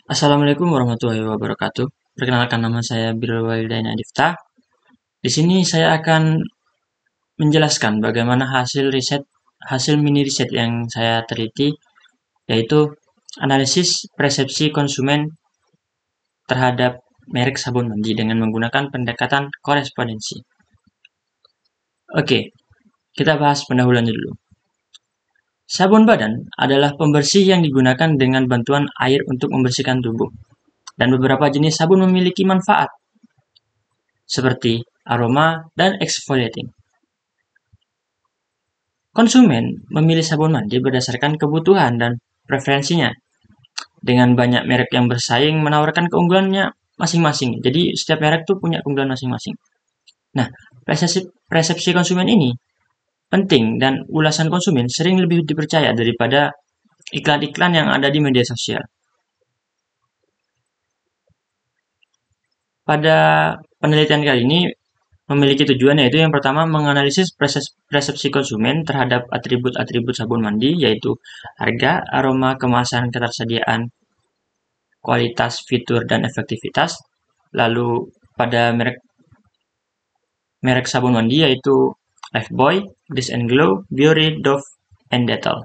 Assalamualaikum warahmatullahi wabarakatuh. Perkenalkan, nama saya Birul Walidain Adifta. Di sini saya akan menjelaskan bagaimana hasil mini riset yang saya teliti, yaitu analisis persepsi konsumen terhadap merek sabun mandi dengan menggunakan pendekatan korespondensi. Oke, kita bahas pendahuluannya dulu. Sabun badan adalah pembersih yang digunakan dengan bantuan air untuk membersihkan tubuh. Dan beberapa jenis sabun memiliki manfaat, seperti aroma dan exfoliating. Konsumen memilih sabun mandi berdasarkan kebutuhan dan preferensinya. Dengan banyak merek yang bersaing menawarkan keunggulannya masing-masing. Jadi setiap merek tuh punya keunggulan masing-masing. Nah, persepsi konsumen ini penting dan ulasan konsumen sering lebih dipercaya daripada iklan-iklan yang ada di media sosial. Pada penelitian kali ini memiliki tujuan, yaitu yang pertama menganalisis persepsi konsumen terhadap atribut-atribut sabun mandi, yaitu harga, aroma, kemasan, ketersediaan, kualitas, fitur, dan efektivitas. Lalu pada merek sabun mandi yaitu Lifebuoy, Grease and Glow, Biore, Dove, and Dettol.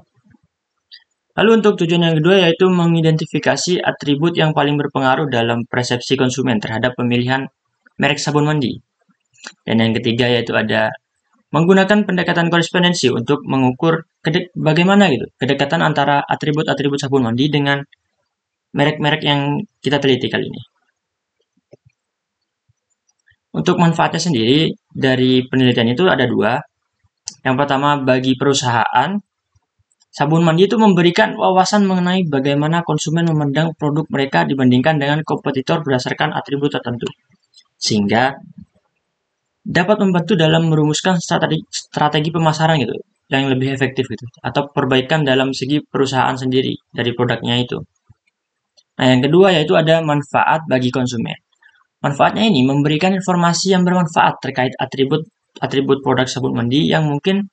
Lalu untuk tujuan yang kedua yaitu mengidentifikasi atribut yang paling berpengaruh dalam persepsi konsumen terhadap pemilihan merek sabun mandi. Dan yang ketiga yaitu ada menggunakan pendekatan korespondensi untuk mengukur bagaimana gitu kedekatan antara atribut-atribut sabun mandi dengan merek-merek yang kita teliti kali ini. Untuk manfaatnya sendiri dari penelitian itu ada dua. Yang pertama, bagi perusahaan, sabun mandi itu memberikan wawasan mengenai bagaimana konsumen memandang produk mereka dibandingkan dengan kompetitor berdasarkan atribut tertentu, sehingga dapat membantu dalam merumuskan strategi pemasaran gitu yang lebih efektif gitu, atau perbaikan dalam segi perusahaan sendiri dari produknya itu. Nah, yang kedua yaitu ada manfaat bagi konsumen. Manfaatnya ini memberikan informasi yang bermanfaat terkait atribut produk sabun mandi yang mungkin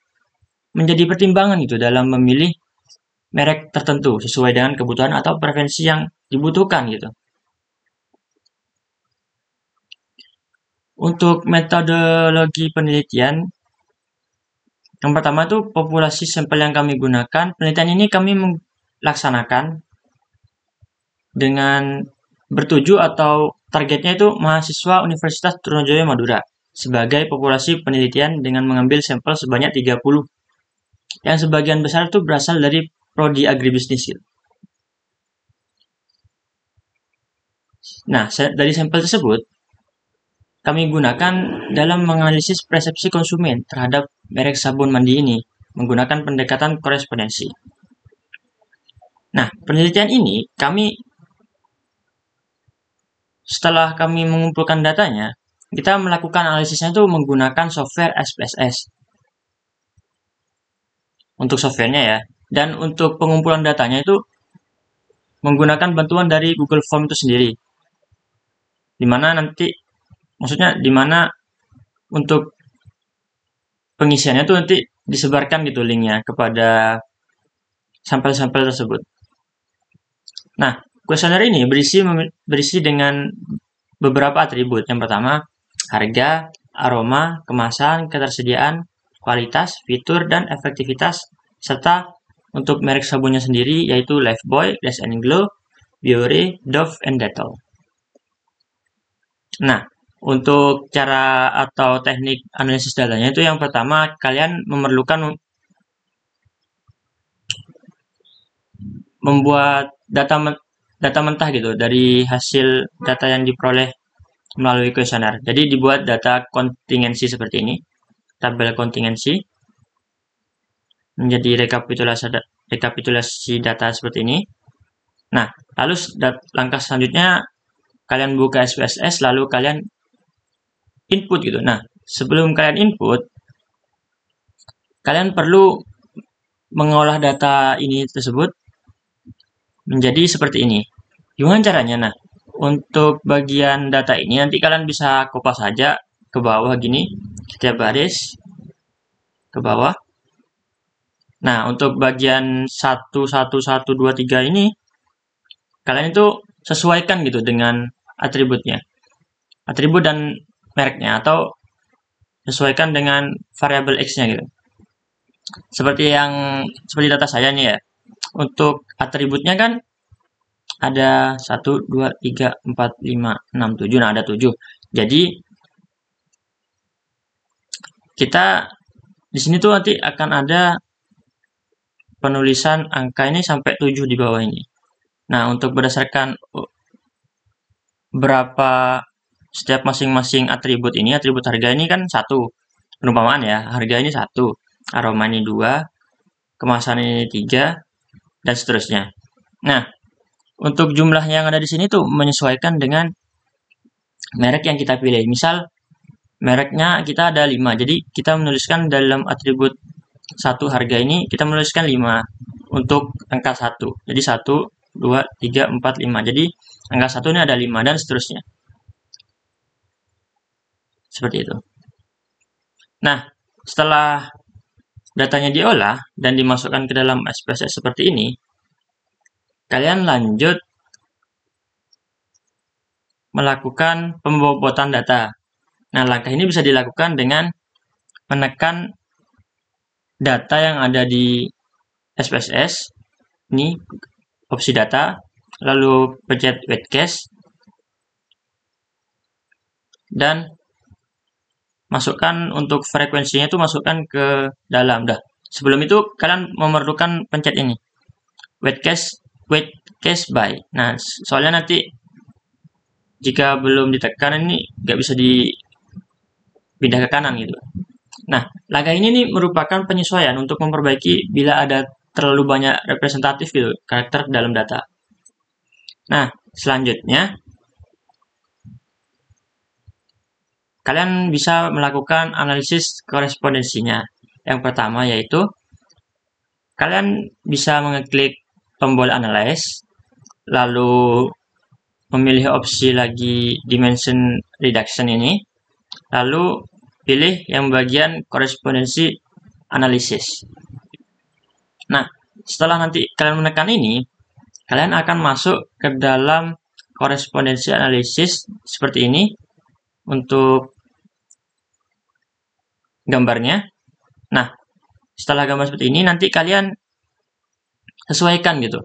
menjadi pertimbangan gitu dalam memilih merek tertentu sesuai dengan kebutuhan atau preferensi yang dibutuhkan gitu. Untuk metodologi penelitian, yang pertama itu populasi sampel yang kami gunakan. Penelitian ini kami melaksanakan dengan bertuju atau targetnya itu mahasiswa Universitas Trunojoyo Madura sebagai populasi penelitian dengan mengambil sampel sebanyak 30 yang sebagian besar itu berasal dari prodi agribisnis. Nah, dari sampel tersebut kami gunakan dalam menganalisis persepsi konsumen terhadap merek sabun mandi ini menggunakan pendekatan korespondensi. Nah, penelitian ini setelah kami mengumpulkan datanya, kita melakukan analisisnya itu menggunakan software SPSS. Untuk softwarenya ya. Dan untuk pengumpulan datanya itu menggunakan bantuan dari Google Form itu sendiri. Dimana untuk pengisiannya itu nanti disebarkan gitu linknya kepada sampel-sampel tersebut. Nah, kuesioner ini berisi dengan beberapa atribut. Yang pertama, harga, aroma, kemasan, ketersediaan, kualitas, fitur, dan efektivitas, serta untuk merek sabunnya sendiri yaitu Lifebuoy, Grease and Glow, Biore, Dove, and Dettol. Nah, untuk cara atau teknik analisis datanya itu yang pertama kalian memerlukan membuat data mentah gitu dari hasil data yang diperoleh melalui kuesioner. Jadi dibuat data kontingensi seperti ini, tabel kontingensi menjadi rekapitulasi data seperti ini. Nah, lalu langkah selanjutnya kalian buka SPSS lalu kalian input gitu. Nah, sebelum kalian input, kalian perlu mengolah data ini tersebut menjadi seperti ini. Gimana caranya? Nah, untuk bagian data ini nanti kalian bisa kopas saja ke bawah gini, setiap baris ke bawah. Nah, untuk bagian 1, 1, 1, 2, 3 ini, kalian itu sesuaikan gitu dengan atributnya, atribut dan mereknya, atau sesuaikan dengan variabel X-nya gitu. Seperti data saya nih ya. Untuk atributnya kan ada 1, 2, 3, 4, 5, 6, 7. Nah, ada 7. Jadi kita di sini tuh nanti akan ada penulisan angka ini sampai 7 di bawah ini. Nah, untuk berdasarkan berapa setiap masing-masing atribut ini, atribut harga ini kan 1. Perumpamaan ya, harga ini 1, aroma ini 2, kemasan ini 3, dan seterusnya. Nah, untuk jumlah yang ada di sini tuh menyesuaikan dengan merek yang kita pilih. Misal, mereknya kita ada 5, jadi kita menuliskan dalam atribut 1 harga ini, kita menuliskan 5 untuk angka 1. Jadi 1, 2, 3, 4, 5. Jadi angka 1 ini ada 5, dan seterusnya. Seperti itu. Nah, setelah datanya diolah dan dimasukkan ke dalam SPSS seperti ini, kalian lanjut melakukan pembobotan data. Nah, langkah ini bisa dilakukan dengan menekan data yang ada di SPSS, ini opsi data, lalu pencet wet cache, dan masukkan untuk frekuensinya itu masukkan ke dalam. Dah. Sebelum itu kalian memerlukan pencet ini, wet cache by. Nah, soalnya nanti jika belum ditekan ini nggak bisa dipindah ke kanan gitu. Nah, langkah ini nih merupakan penyesuaian untuk memperbaiki bila ada terlalu banyak representatif gitu, karakter dalam data. Nah, selanjutnya kalian bisa melakukan analisis korespondensinya. Yang pertama yaitu kalian bisa mengeklik tombol analyze, lalu memilih opsi lagi dimension reduction ini, lalu pilih yang bagian korespondensi analisis. Nah, setelah nanti kalian menekan ini, kalian akan masuk ke dalam korespondensi analisis seperti ini untuk gambarnya. Nah, setelah gambar seperti ini, nanti kalian sesuaikan gitu.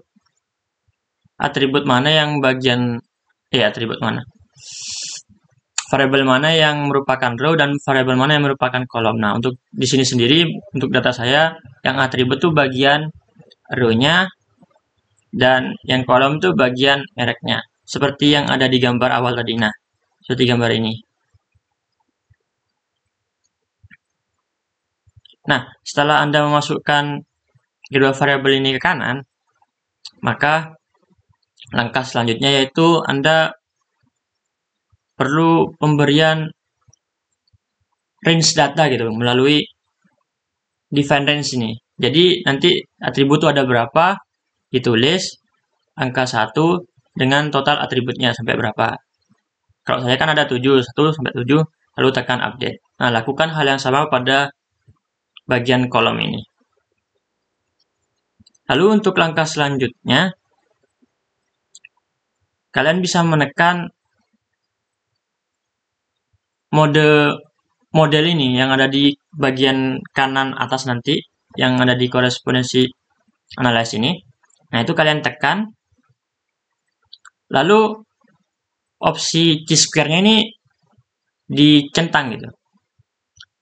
Atribut mana yang bagian, atribut mana. Variabel mana yang merupakan row dan variabel mana yang merupakan kolom. Nah, untuk di sini sendiri, untuk data saya, yang atribut itu bagian row-nya, dan yang kolom itu bagian mereknya. Seperti yang ada di gambar awal tadi. Nah, seperti gambar ini. Nah, setelah Anda memasukkan kedua variabel ini ke kanan, maka langkah selanjutnya yaitu Anda perlu pemberian range data gitu melalui define range ini. Jadi nanti atribut itu ada berapa, ditulis angka 1 dengan total atributnya sampai berapa. Kalau saya kan ada 7, 1 sampai 7, lalu tekan update. Nah, lakukan hal yang sama pada bagian kolom ini. Lalu untuk langkah selanjutnya, kalian bisa menekan model ini yang ada di bagian kanan atas nanti, yang ada di korespondensi analysis ini. Nah, itu kalian tekan. Lalu opsi Chi-square-nya ini dicentang gitu.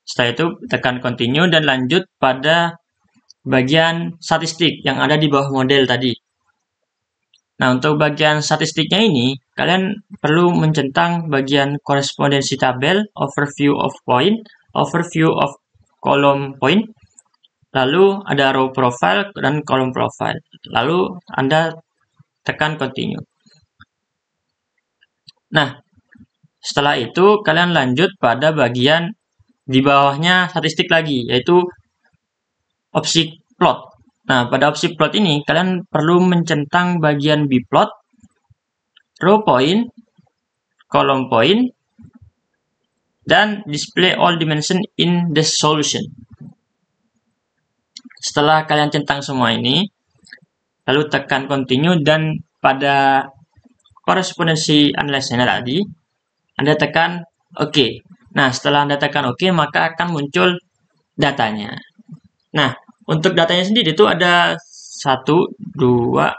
Setelah itu tekan continue dan lanjut pada bagian statistik yang ada di bawah model tadi. Nah, untuk bagian statistiknya ini, kalian perlu mencentang bagian korespondensi tabel, overview of point, overview of column point, lalu ada row profile dan column profile. Lalu Anda tekan continue. Nah, setelah itu kalian lanjut pada bagian di bawahnya statistik lagi, yaitu opsi plot. Nah, pada opsi plot ini, kalian perlu mencentang bagian bplot, row point, column point, dan display all dimension in the solution. Setelah kalian centang semua ini, lalu tekan continue dan pada korespondensi analysis-nya tadi, Anda tekan OK. Nah, setelah Anda tekan OK, maka akan muncul datanya. Nah, untuk datanya sendiri itu ada 1, 2,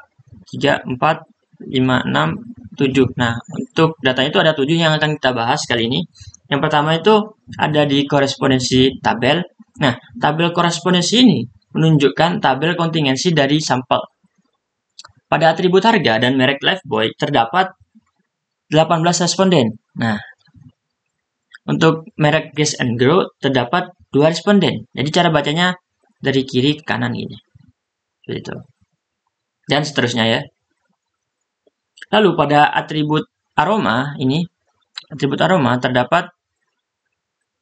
3, 4, 5, 6, 7. Nah, untuk datanya itu ada 7 yang akan kita bahas kali ini. Yang pertama itu ada di korespondensi tabel. Nah, tabel korespondensi ini menunjukkan tabel kontingensi dari sampel. Pada atribut harga dan merek Lifebuoy terdapat 18 responden. Nah, untuk merek Guess and Grow terdapat 2 responden. Jadi cara bacanya dari kiri ke kanan ini. Seperti itu. Dan seterusnya ya. Lalu pada atribut aroma ini, atribut aroma terdapat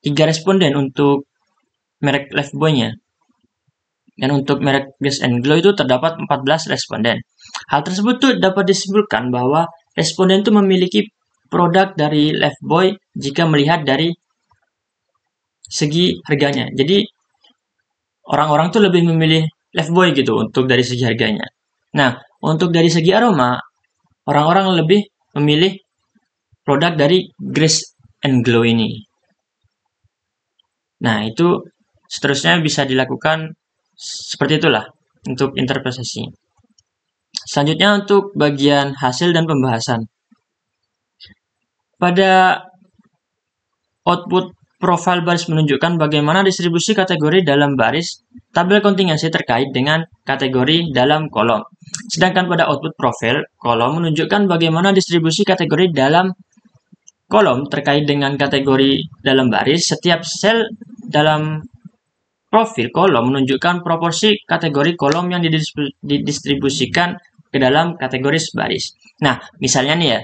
3 responden untuk merek Lifebuoy-nya. Dan untuk merek Guess and Glow itu terdapat 14 responden. Hal tersebut tuh dapat disimpulkan bahwa responden itu memiliki produk dari Lifebuoy jika melihat dari segi harganya. Jadi orang-orang tuh lebih memilih Lifebuoy gitu untuk dari segi harganya. Nah, untuk dari segi aroma, orang-orang lebih memilih produk dari Guess and Glow ini. Nah, itu seterusnya bisa dilakukan seperti itulah untuk interpretasi. Selanjutnya untuk bagian hasil dan pembahasan. Pada output profile baris menunjukkan bagaimana distribusi kategori dalam baris tabel kontingensi terkait dengan kategori dalam kolom. Sedangkan pada output profile kolom menunjukkan bagaimana distribusi kategori dalam kolom terkait dengan kategori dalam baris. Setiap sel dalam profil kolom menunjukkan proporsi kategori kolom yang didistribusikan ke dalam kategori baris. Nah, misalnya nih ya,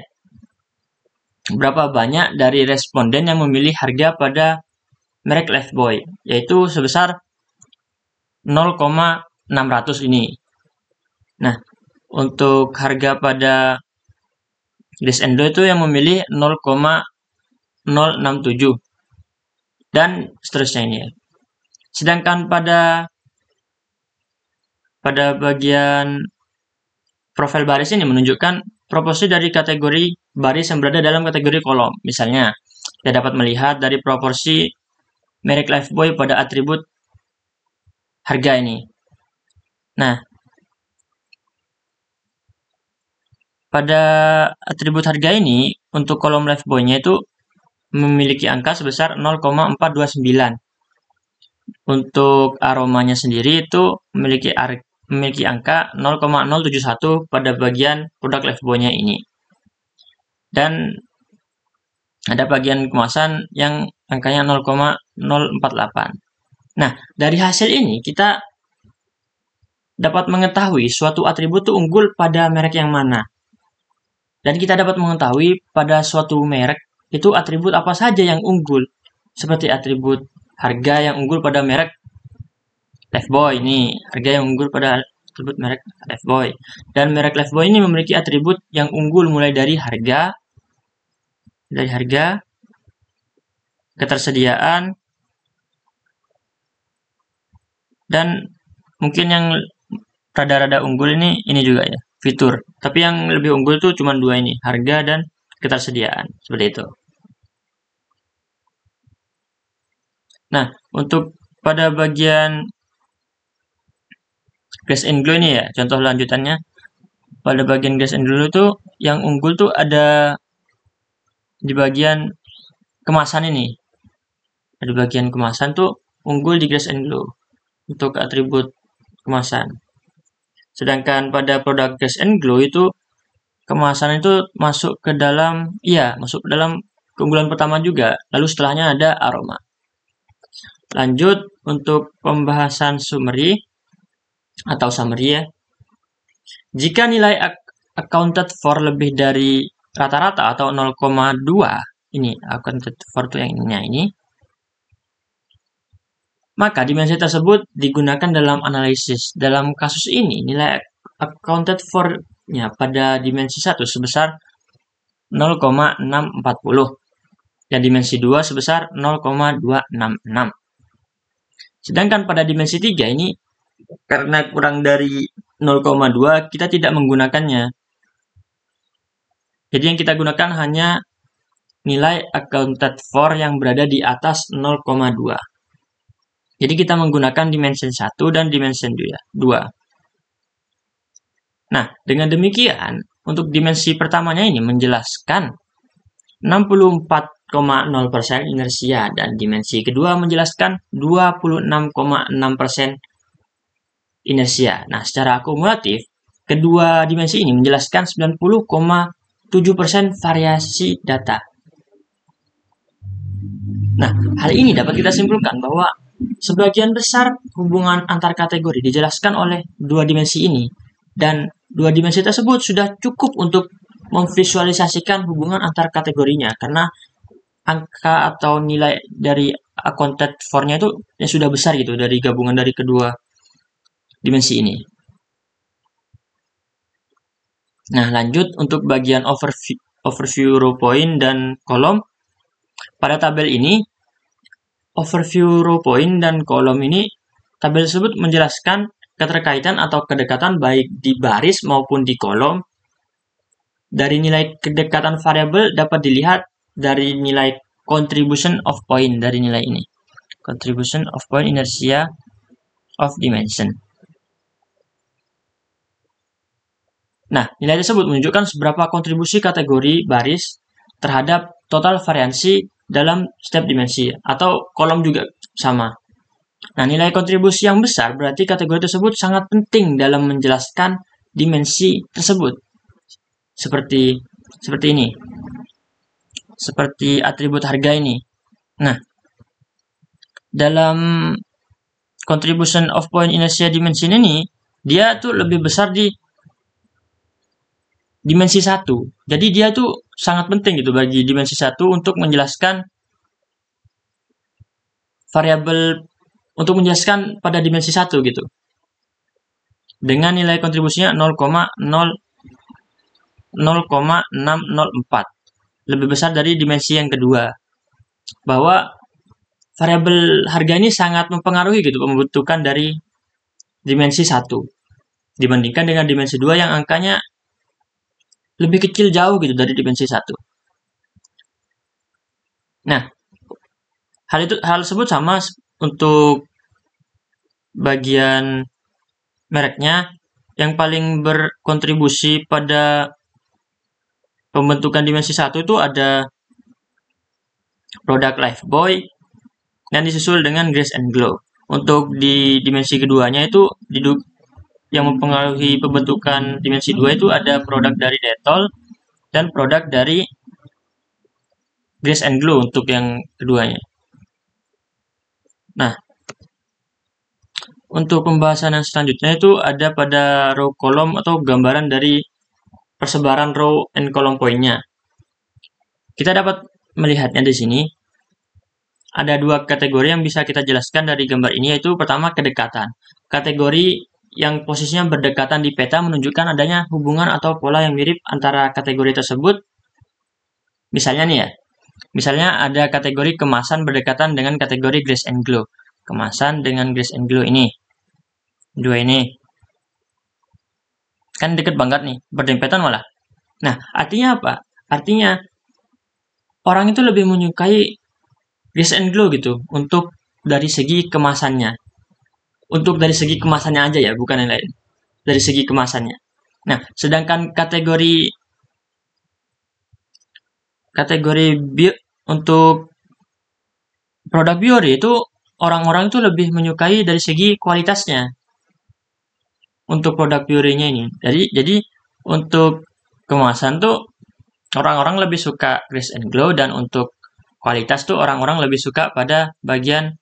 berapa banyak dari responden yang memilih harga pada merek Lifebuoy, yaitu sebesar 0,600 ini. Nah, untuk harga pada Guess and Glow itu yang memilih 0,067 dan seterusnya ini ya. Sedangkan pada bagian profil baris ini menunjukkan proporsi dari kategori baris yang berada dalam kategori kolom. Misalnya, kita dapat melihat dari proporsi merek Lifebuoy pada atribut harga ini. Nah, pada atribut harga ini, untuk kolom Lifebuoy-nya itu memiliki angka sebesar 0,429. Untuk aromanya sendiri itu memiliki angka 0,071 pada bagian produk Lifebuoy-nya ini. Dan ada bagian kemasan yang angkanya 0,048. Nah, dari hasil ini kita dapat mengetahui suatu atribut itu unggul pada merek yang mana. Dan kita dapat mengetahui pada suatu merek itu atribut apa saja yang unggul. Seperti atribut harga yang unggul pada merek Lifebuoy ini, harga yang unggul pada atribut merek Lifebuoy. Dan merek Lifebuoy ini memiliki atribut yang unggul mulai dari harga, ketersediaan, dan mungkin yang rada-rada unggul ini juga ya, fitur. Tapi yang lebih unggul tuh cuma 2 ini, harga dan ketersediaan, seperti itu. Nah, untuk pada bagian Guess and Glow ini ya, contoh lanjutannya. Pada bagian Guess and Glow itu yang unggul tuh ada di bagian kemasan ini. Di bagian kemasan tuh unggul di Guess and Glow untuk atribut kemasan. Sedangkan pada produk Guess and Glow itu kemasan itu masuk ke dalam keunggulan pertama juga. Lalu setelahnya ada aroma. Lanjut untuk pembahasan summary atau summary ya. Jika nilai accounted for lebih dari rata-rata atau 0,2, ini accounted for itu yang ini, maka dimensi tersebut digunakan dalam analisis. Dalam kasus ini, nilai accounted for-nya pada dimensi 1 sebesar 0,640 dan dimensi 2 sebesar 0,266. Sedangkan pada dimensi 3 ini, karena kurang dari 0,2, kita tidak menggunakannya. Jadi yang kita gunakan hanya nilai accounted for yang berada di atas 0,2. Jadi kita menggunakan dimension 1 dan dimension 2. Nah, dengan demikian, untuk dimensi pertamanya ini menjelaskan 64,0% inersia dan dimensi kedua menjelaskan 26,6% inersia. Nah, secara akumulatif, kedua dimensi ini menjelaskan 90,7% variasi data. Nah, hal ini dapat kita simpulkan bahwa sebagian besar hubungan antar kategori dijelaskan oleh dua dimensi ini, dan dua dimensi tersebut sudah cukup untuk memvisualisasikan hubungan antar kategorinya, karena angka atau nilai dari accounted for-nya itu yang sudah besar gitu dari gabungan dari kedua dimensi ini. Nah, lanjut untuk bagian overview row point dan kolom. Pada tabel ini, overview row point dan kolom ini, tabel tersebut menjelaskan keterkaitan atau kedekatan baik di baris maupun di kolom. Dari nilai kedekatan variabel dapat dilihat dari nilai contribution of point dari nilai ini. Contribution of point inertia of dimension. Nah, nilai tersebut menunjukkan seberapa kontribusi kategori baris terhadap total variansi dalam setiap dimensi, atau kolom juga sama. Nah, nilai kontribusi yang besar berarti kategori tersebut sangat penting dalam menjelaskan dimensi tersebut. Seperti ini. Seperti atribut harga ini. Nah, dalam contribution of point inertia dimension ini, dia tuh lebih besar di dimensi 1. Jadi dia tuh sangat penting gitu bagi dimensi 1 untuk menjelaskan variabel, untuk menjelaskan pada dimensi 1 gitu. Dengan nilai kontribusinya 0,604. Lebih besar dari dimensi yang kedua. Bahwa variabel harga ini sangat mempengaruhi gitu pembentukan dari dimensi 1 dibandingkan dengan dimensi 2 yang angkanya lebih kecil jauh gitu dari dimensi 1. Nah, hal tersebut sama untuk bagian mereknya. Yang paling berkontribusi pada pembentukan dimensi 1 itu ada produk Lifebuoy dan disusul dengan Grace and Glow. Untuk di dimensi keduanya itu yang mempengaruhi pembentukan dimensi 2 itu ada produk dari Dettol dan produk dari Grace and Glow untuk yang keduanya. Nah, untuk pembahasan yang selanjutnya itu ada pada row kolom atau gambaran dari persebaran row and column point-nya. Kita dapat melihatnya di sini. Ada dua kategori yang bisa kita jelaskan dari gambar ini, yaitu pertama kedekatan. Kategori yang posisinya berdekatan di peta menunjukkan adanya hubungan atau pola yang mirip antara kategori tersebut. Misalnya nih ya, misalnya ada kategori kemasan berdekatan dengan kategori Grace and Glow. Kemasan dengan Grace and Glow ini. Dua ini. Kan deket banget nih, berdempetan malah. Nah, artinya apa? Artinya orang itu lebih menyukai Grace and Glow gitu untuk dari segi kemasannya. Untuk dari segi kemasannya aja ya, bukan yang lain. Dari segi kemasannya. Nah, sedangkan kategori untuk produk Biore itu orang-orang itu lebih menyukai dari segi kualitasnya. Untuk produk Biore-nya ini. Jadi untuk kemasan tuh orang-orang lebih suka Grace and Glow, dan untuk kualitas tuh orang-orang lebih suka pada bagian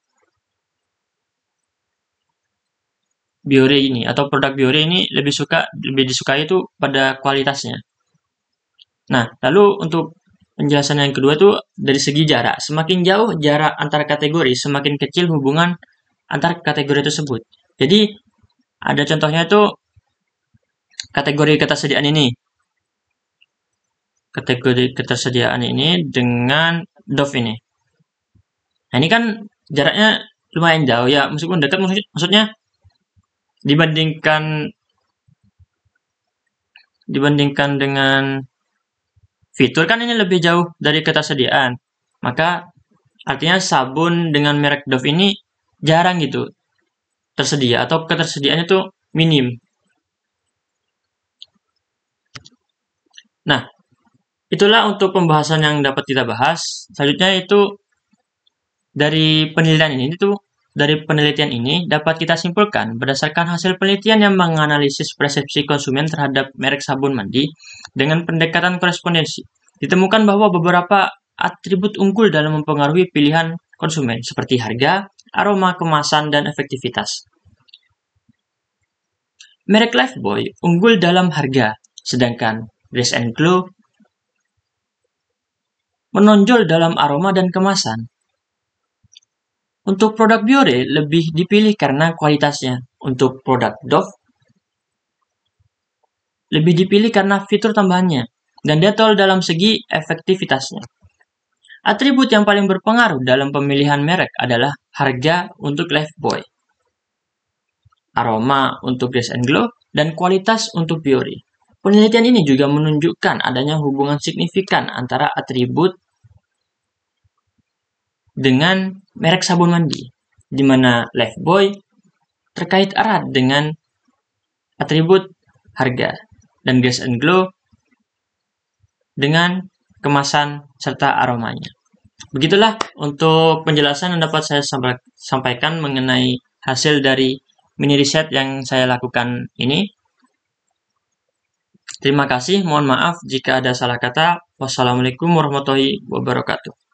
Biore ini, atau produk Biore ini lebih disukai itu pada kualitasnya. Nah, lalu untuk penjelasan yang kedua itu dari segi jarak. Semakin jauh jarak antar kategori, semakin kecil hubungan antar kategori tersebut. Jadi ada contohnya itu kategori ketersediaan ini. Kategori ketersediaan ini dengan Dove ini. Nah, ini kan jaraknya lumayan jauh ya, meskipun dekat, maksudnya dibandingkan dengan fitur kan ini lebih jauh dari ketersediaan. Maka artinya sabun dengan merek Dove ini jarang gitu tersedia atau ketersediaannya tuh minim. Nah, itulah untuk pembahasan yang dapat kita bahas. Selanjutnya itu dari penelitian ini dapat kita simpulkan berdasarkan hasil penelitian yang menganalisis persepsi konsumen terhadap merek sabun mandi dengan pendekatan korespondensi. Ditemukan bahwa beberapa atribut unggul dalam mempengaruhi pilihan konsumen seperti harga, aroma, kemasan, dan efektivitas. Merek Lifebuoy unggul dalam harga, sedangkan Grace and Glow menonjol dalam aroma dan kemasan. Untuk produk Biore lebih dipilih karena kualitasnya. Untuk produk Dove lebih dipilih karena fitur tambahannya dan detol dalam segi efektivitasnya. Atribut yang paling berpengaruh dalam pemilihan merek adalah harga untuk Lifebuoy, aroma untuk Grace and Glow, dan kualitas untuk Biore. Penelitian ini juga menunjukkan adanya hubungan signifikan antara atribut dengan merek sabun mandi, di mana Lifebuoy terkait erat dengan atribut harga dan Grace and Glow dengan kemasan serta aromanya. Begitulah untuk penjelasan yang dapat saya sampaikan mengenai hasil dari mini riset yang saya lakukan ini. Terima kasih, mohon maaf jika ada salah kata. Wassalamualaikum warahmatullahi wabarakatuh.